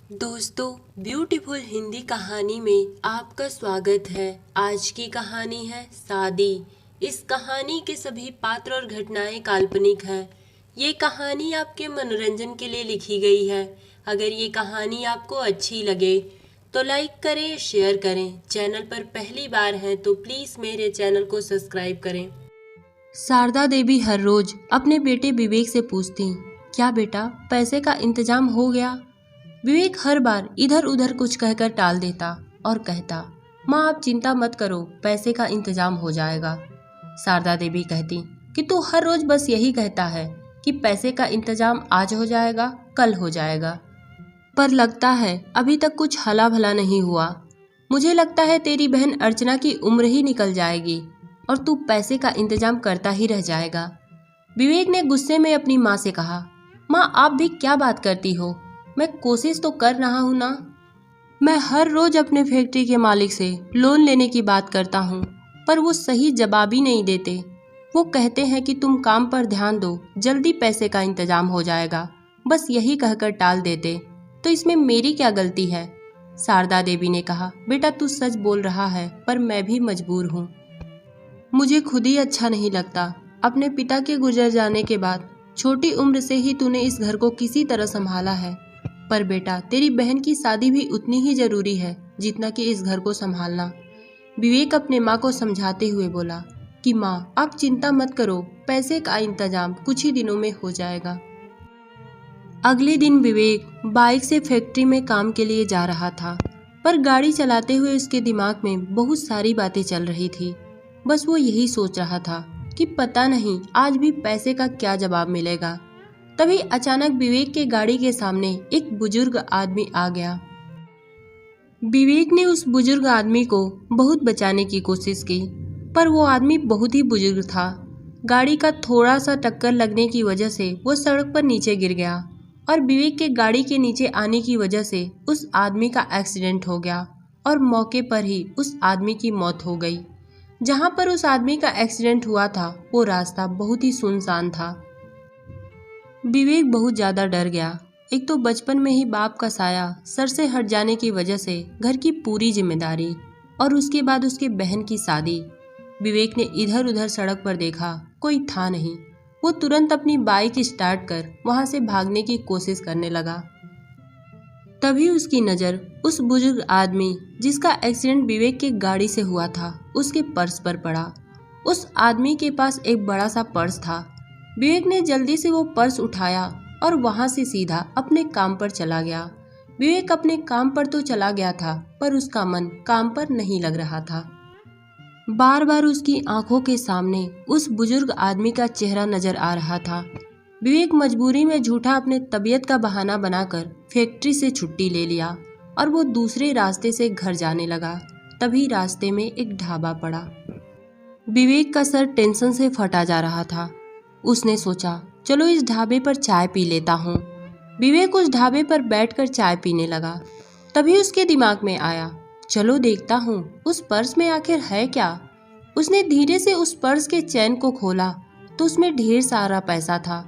दोस्तों, ब्यूटीफुल हिंदी कहानी में आपका स्वागत है। आज की कहानी है शादी। इस कहानी के सभी पात्र और घटनाएं काल्पनिक हैं। ये कहानी आपके मनोरंजन के लिए लिखी गई है। अगर ये कहानी आपको अच्छी लगे तो लाइक करें, शेयर करें। चैनल पर पहली बार हैं तो प्लीज़ मेरे चैनल को सब्सक्राइब करें। शारदा देवी हर रोज अपने बेटे विवेक से पूछती, क्या बेटा पैसे का इंतजाम हो गया? विवेक हर बार इधर उधर कुछ कहकर टाल देता और कहता, माँ आप चिंता मत करो, पैसे का इंतजाम हो जाएगा। शारदा देवी कहती कि तू हर रोज बस यही कहता है कि पैसे का इंतजाम आज हो जाएगा, कल हो जाएगा, पर लगता है अभी तक कुछ हला भला नहीं हुआ। मुझे लगता है तेरी बहन अर्चना की उम्र ही निकल जाएगी और तू पैसे का इंतजाम करता ही रह जाएगा। विवेक ने गुस्से में अपनी माँ से कहा, माँ आप भी क्या बात करती हो? मैं कोशिश तो कर रहा हूँ ना। मैं हर रोज अपने फैक्ट्री के मालिक से लोन लेने की बात करता हूँ, पर वो सही जवाब ही नहीं देते। वो कहते हैं कि तुम काम पर ध्यान दो, जल्दी पैसे का इंतजाम हो जाएगा, बस यही कहकर टाल देते। तो इसमें मेरी क्या गलती है? शारदा देवी ने कहा, बेटा तू सच बोल रहा है, पर मैं भी मजबूर हूँ। मुझे खुद ही अच्छा नहीं लगता। अपने पिता के गुजर जाने के बाद छोटी उम्र से ही तूने इस घर को किसी तरह संभाला है, पर बेटा तेरी बहन की शादी भी उतनी ही जरूरी है जितना कि इस घर को संभालना। विवेक अपने माँ को समझाते हुए बोला कि माँ आप चिंता मत करो, पैसे का इंतजाम कुछ ही दिनों में हो जाएगा। अगले दिन विवेक बाइक से फैक्ट्री में काम के लिए जा रहा था, पर गाड़ी चलाते हुए उसके दिमाग में बहुत सारी बातें चल रही थी। बस वो यही सोच रहा था कि पता नहीं आज भी पैसे का क्या जवाब मिलेगा। तभी अचानक विवेक के गाड़ी के सामने एक बुजुर्ग आदमी आ गया। विवेक ने उस बुजुर्ग आदमी को बहुत बचाने की कोशिश की, पर वो आदमी बहुत ही बुजुर्ग था। गाड़ी का थोड़ा सा टक्कर लगने की वजह से वो सड़क पर नीचे गिर गया और विवेक के गाड़ी के नीचे आने की वजह से उस आदमी का एक्सीडेंट हो गया और मौके पर ही उस आदमी की मौत हो गई। जहाँ पर उस आदमी का एक्सीडेंट हुआ था वो रास्ता बहुत ही सुनसान था। विवेक बहुत ज़्यादा डर गया। एक तो बचपन में ही बाप का साया सर से हट जाने की वजह से घर की पूरी जिम्मेदारी, और उसके बाद उसके बहन की शादी। विवेक ने इधर उधर सड़क पर देखा, कोई था नहीं। वो तुरंत अपनी बाइक स्टार्ट कर वहां से भागने की कोशिश करने लगा। तभी उसकी नज़र उस बुजुर्ग आदमी जिसका एक्सीडेंट विवेक के गाड़ी से हुआ था उसके पर्स पर पड़ा। उस आदमी के पास एक बड़ा सा पर्स था। विवेक ने जल्दी से वो पर्स उठाया और वहां से सीधा अपने काम पर चला गया। विवेक अपने काम पर तो चला गया था, पर उसका मन काम पर नहीं लग रहा था। बार बार उसकी आंखों के सामने उस बुजुर्ग आदमी का चेहरा नजर आ रहा था। विवेक मजबूरी में झूठा अपने तबीयत का बहाना बनाकर फैक्ट्री से छुट्टी ले लिया और वो दूसरे रास्ते से घर जाने लगा। तभी रास्ते में एक ढाबा पड़ा। विवेक का सर टेंशन से फटा जा रहा था। उसने सोचा, चलो इस ढाबे पर चाय पी लेता हूँ। विवेक उस ढाबे पर बैठकर चाय पीने लगा। तभी उसके दिमाग में आया, चलो देखता हूँ उस पर्स में आखिर है क्या। उसने धीरे से उस पर्स के चैन को खोला तो उसमें ढेर सारा पैसा था।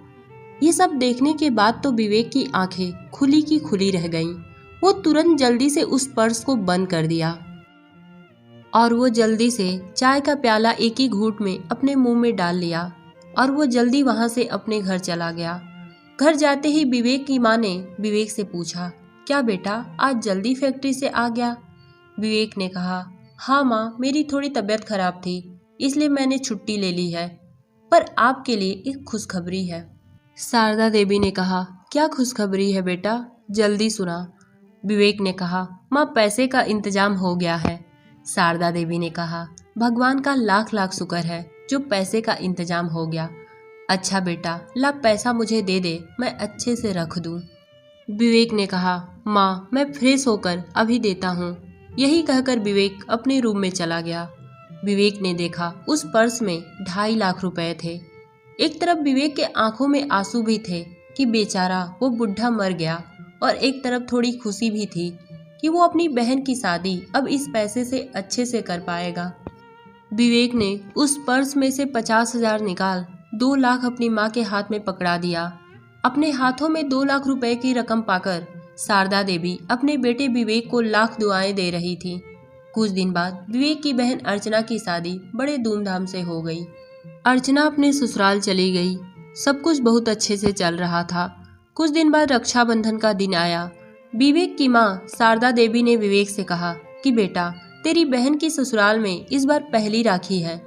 ये सब देखने के बाद तो विवेक की आंखें खुली की खुली रह गईं। वो तुरंत जल्दी से उस पर्स को बंद कर दिया और वो जल्दी से चाय का प्याला एक ही घूंट में अपने मुंह में डाल लिया और वो जल्दी वहां से अपने घर चला गया। घर जाते ही विवेक की माँ ने विवेक से पूछा, क्या बेटा आज जल्दी फैक्ट्री से आ गया? विवेक ने कहा, हाँ माँ, मेरी थोड़ी तबीयत खराब थी इसलिए मैंने छुट्टी ले ली है, पर आपके लिए एक खुशखबरी है। शारदा देवी ने कहा, क्या खुशखबरी है बेटा, जल्दी सुना। विवेक ने कहा, माँ पैसे का इंतजाम हो गया है। शारदा देवी ने कहा, भगवान का लाख लाख शुक्र है जो पैसे का इंतजाम हो गया। अच्छा बेटा ला पैसा मुझे दे दे, मैं अच्छे से रख दूं। विवेक ने कहा, माँ मैं फ्रेश होकर अभी देता हूँ। यही कहकर विवेक अपने रूम में चला गया। विवेक ने देखा उस पर्स में 2.5 लाख रुपए थे। एक तरफ विवेक के आंखों में आंसू भी थे कि बेचारा वो बुढ़ा मर गया, और एक तरफ थोड़ी खुशी भी थी कि वो अपनी बहन की शादी अब इस पैसे से अच्छे से कर पाएगा। विवेक ने उस पर्स में से 50,000 निकाल 2 लाख अपनी माँ के हाथ में पकड़ा दिया। अपने हाथों में 2 लाख रुपए की रकम पाकर शारदा देवी अपने बेटे विवेक को लाख दुआएं दे रही थी। कुछ दिन बाद विवेक की बहन अर्चना की शादी बड़े धूमधाम से हो गई। अर्चना अपने ससुराल चली गई। सब कुछ बहुत अच्छे से चल रहा था। कुछ दिन बाद रक्षाबंधन का दिन आया। विवेक की माँ शारदा देवी ने विवेक से कहा कि बेटा, तेरी बहन की ससुराल में इस बार पहली राखी है,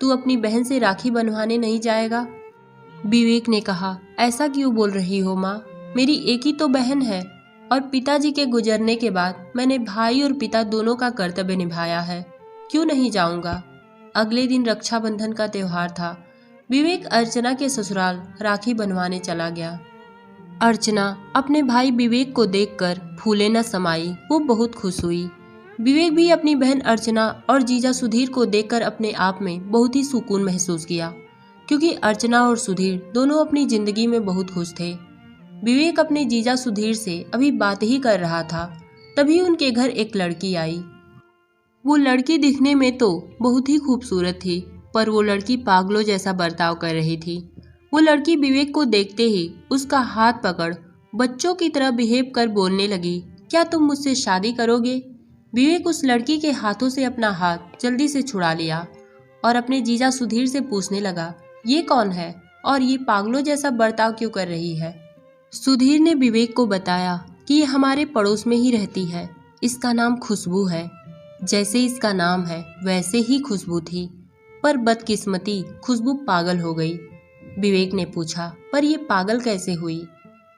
तू अपनी बहन से राखी बंधवाने नहीं जाएगा? विवेक ने कहा, ऐसा क्यों बोल रही हो माँ, मेरी एक ही तो बहन है और पिताजी के गुजरने के बाद मैंने भाई और पिता दोनों का कर्तव्य निभाया है, क्यों नहीं जाऊंगा। अगले दिन रक्षाबंधन का त्योहार था। विवेक अर्चना के ससुराल राखी बनवाने चला गया। अर्चना अपने भाई विवेक को देखकर फूले न समाई, वो बहुत खुश हुई। विवेक भी अपनी बहन अर्चना और जीजा सुधीर को देखकर अपने आप में बहुत ही सुकून महसूस किया, क्योंकि अर्चना और सुधीर दोनों अपनी जिंदगी में बहुत खुश थे। विवेक अपने जीजा सुधीर से अभी बात ही कर रहा था, तभी उनके घर एक लड़की आई। वो लड़की दिखने में तो बहुत ही खूबसूरत थी, पर वो लड़की पागलों जैसा बर्ताव कर रही थी। वो लड़की विवेक को देखते ही उसका हाथ पकड़ बच्चों की तरह बिहेव कर बोलने लगी, क्या तुम मुझसे शादी करोगे? विवेक उस लड़की के हाथों से अपना हाथ जल्दी से छुड़ा लिया और अपने जीजा सुधीर से पूछने लगा, ये कौन है और ये पागलों जैसा बर्ताव क्यों कर रही है? सुधीर ने विवेक को बताया कि ये हमारे पड़ोस में ही रहती है, इसका नाम खुशबू है। जैसे इसका नाम है वैसे ही खुशबू थी, पर बदकिस्मती खुशबू पागल हो गई। विवेक ने पूछा, पर ये पागल कैसे हुई?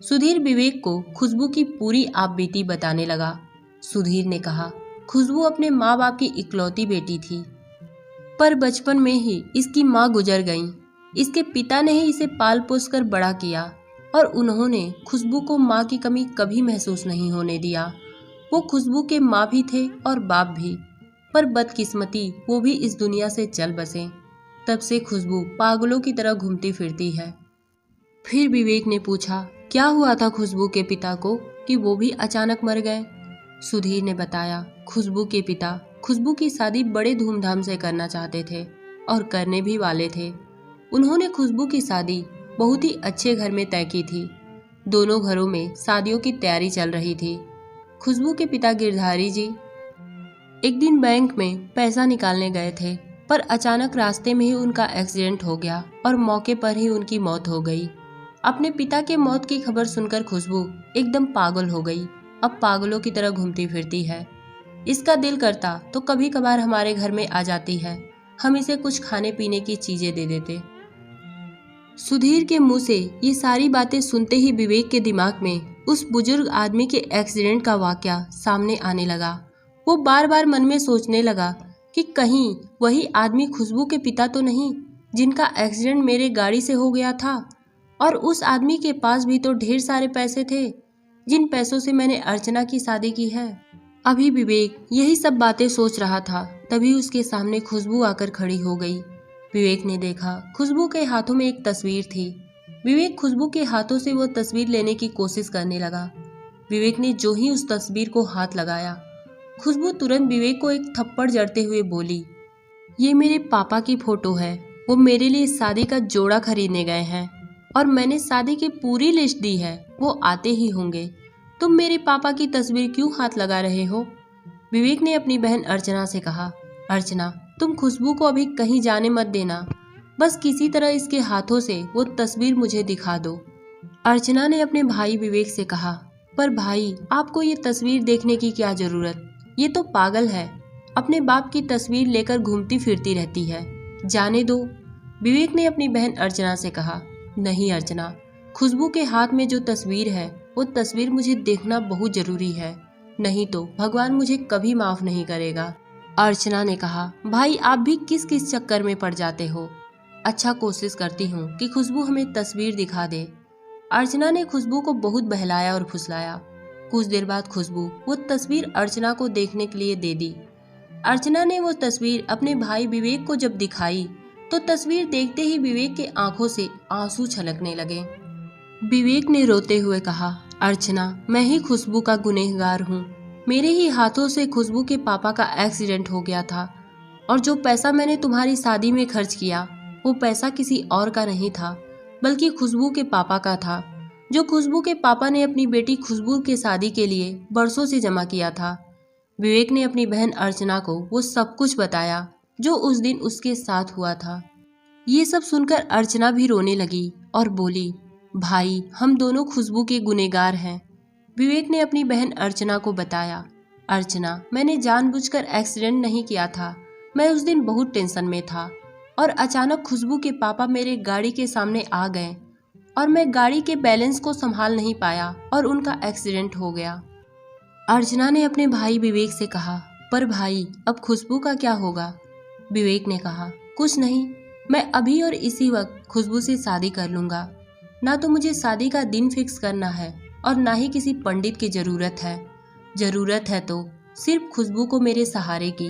सुधीर विवेक को खुशबू की पूरी आपबीती बताने लगा। सुधीर ने कहा, खुशबू अपने माँ बाप की इकलौती बेटी थी, पर बचपन में ही इसकी माँ गुजर गईं। इसके पिता ने ही इसे पाल पोस कर बड़ा किया और उन्होंने खुशबू को माँ की कमी कभी महसूस नहीं होने दिया। वो खुशबू के माँ भी थे और बाप भी, पर बदकिस्मती वो भी इस दुनिया से चल बसे। तब से खुशबू पागलों की तरह घूमती फिरती है। फिर विवेक ने पूछा, क्या हुआ था खुशबू के पिता को कि वो भी अचानक मर गए? सुधीर ने बताया, खुशबू के पिता खुशबू की शादी बड़े धूमधाम से करना चाहते थे और करने भी वाले थे। उन्होंने खुशबू की शादी बहुत ही अच्छे घर में तय की थी। दोनों घरों में शादियों की तैयारी चल रही थी। खुशबू के पिता गिरधारी जी एक दिन बैंक में पैसा निकालने गए थे, पर अचानक रास्ते में ही उनका एक्सीडेंट हो गया और मौके पर ही उनकी मौत हो गई। अपने पिता के मौत की खबर सुनकर खुशबू एकदम पागल हो गई। अब पागलों की तरह घूमती फिरती है। इसका दिल करता तो कभी कभार हमारे घर में आ जाती है, हम इसे कुछ खाने पीने की चीजें दे देते। सुधीर के मुंह से ये सारी बातें सुनते ही विवेक के दिमाग में उस बुजुर्ग आदमी के एक्सीडेंट का वाकया सामने आने लगा। वो बार बार मन में सोचने लगा कि कहीं वही आदमी खुशबू के पिता तो नहीं जिनका एक्सीडेंट मेरे गाड़ी से हो गया था, और उस आदमी के पास भी तो ढेर सारे पैसे थे जिन पैसों से मैंने अर्चना की शादी की है। अभी विवेक यही सब बातें सोच रहा था, तभी उसके सामने खुशबू आकर खड़ी हो गई। विवेक ने देखा खुशबू के हाथों में एक तस्वीर थी। विवेक खुशबू के हाथों से वो तस्वीर लेने की कोशिश करने लगा। विवेक ने जो ही उस तस्वीर को हाथ लगाया, खुशबू तुरंत विवेक को एक थप्पड़ जड़ते हुए बोली, ये मेरे पापा की फोटो है, वो मेरे लिए शादी का जोड़ा खरीदने गए हैं और मैंने शादी की पूरी लिस्ट दी है, वो आते ही होंगे। तुम मेरे पापा की तस्वीर क्यों हाथ लगा रहे हो? विवेक ने अपनी बहन अर्चना से कहा, अर्चना तुम खुशबू को अभी कहीं जाने मत देना, बस किसी तरह इसके हाथों से वो तस्वीर मुझे दिखा दो। अर्चना ने अपने भाई विवेक से कहा, पर भाई आपको ये तस्वीर देखने की क्या जरूरत, ये तो पागल है, अपने बाप की तस्वीर लेकर घूमती फिरती रहती है, जाने दो। विवेक ने अपनी बहन अर्चना से कहा, नहीं अर्चना, खुशबू के हाथ में जो तस्वीर है वो तस्वीर मुझे देखना बहुत जरूरी है, नहीं तो भगवान मुझे कभी माफ नहीं करेगा। अर्चना ने कहा, भाई आप भी किस किस चक्कर में पड़ जाते हो, अच्छा कोशिश करती हूँ कि खुशबू हमें तस्वीर दिखा दे। अर्चना ने खुशबू को बहुत बहलाया और फुसलाया। कुछ देर बाद खुशबू वो तस्वीर अर्चना को देखने के लिए दे दी। अर्चना ने वो तस्वीर अपने भाई विवेक को जब दिखाई तो तस्वीर देखते ही विवेक के आंखों से आंसू छलकने लगे। विवेक ने रोते हुए कहा, अर्चना मैं ही खुशबू का गुनहगार हूँ, मेरे ही हाथों से खुशबू के पापा का एक्सीडेंट हो गया था और जो पैसा मैंने तुम्हारी शादी में खर्च किया वो पैसा किसी और का नहीं था बल्कि खुशबू के पापा का था। जो खुशबू के पापा ने अपनी बेटी खुशबू के शादी के लिए बरसों से जमा किया था। विवेक ने अपनी बहन अर्चना को वो सब कुछ बताया जो उस दिन उसके साथ हुआ था। ये सब सुनकर अर्चना भी रोने लगी और बोली, भाई हम दोनों खुशबू के गुनहगार हैं। विवेक ने अपनी बहन अर्चना को बताया, अर्चना मैंने जानबूझकर एक्सीडेंट नहीं किया था, मैं उस दिन बहुत टेंशन में था और अचानक खुशबू के पापा मेरे गाड़ी के सामने आ गए और मैं गाड़ी के बैलेंस को संभाल नहीं पाया और उनका एक्सीडेंट हो गया। अर्चना ने अपने भाई विवेक से कहा, पर भाई अब खुशबू का क्या होगा? विवेक ने कहा, कुछ नहीं, मैं अभी और इसी वक्त खुशबू से शादी कर लूँगा। ना तो मुझे शादी का दिन फिक्स करना है और ना ही किसी पंडित की ज़रूरत है। ज़रूरत है तो सिर्फ खुशबू को मेरे सहारे की।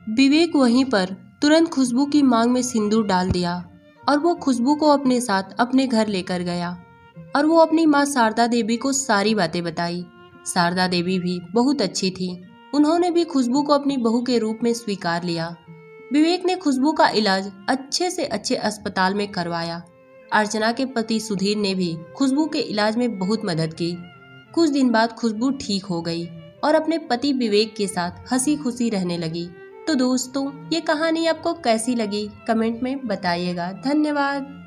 विवेक वहीं पर तुरंत खुशबू की मांग में सिंदूर डाल दिया और वो खुशबू को अपने साथ अपने घर लेकर गया और वो अपनी माँ शारदा देवी को सारी बातें बताई। शारदा देवी भी बहुत अच्छी थी, उन्होंने भी खुशबू को अपनी बहू के रूप में स्वीकार लिया। विवेक ने खुशबू का इलाज अच्छे से अच्छे अस्पताल में करवाया। अर्चना के पति सुधीर ने भी खुशबू के इलाज में बहुत मदद की। कुछ दिन बाद खुशबू ठीक हो गई और अपने पति विवेक के साथ हंसी खुशी रहने लगी। तो दोस्तों, ये कहानी आपको कैसी लगी कमेंट में बताइएगा। धन्यवाद।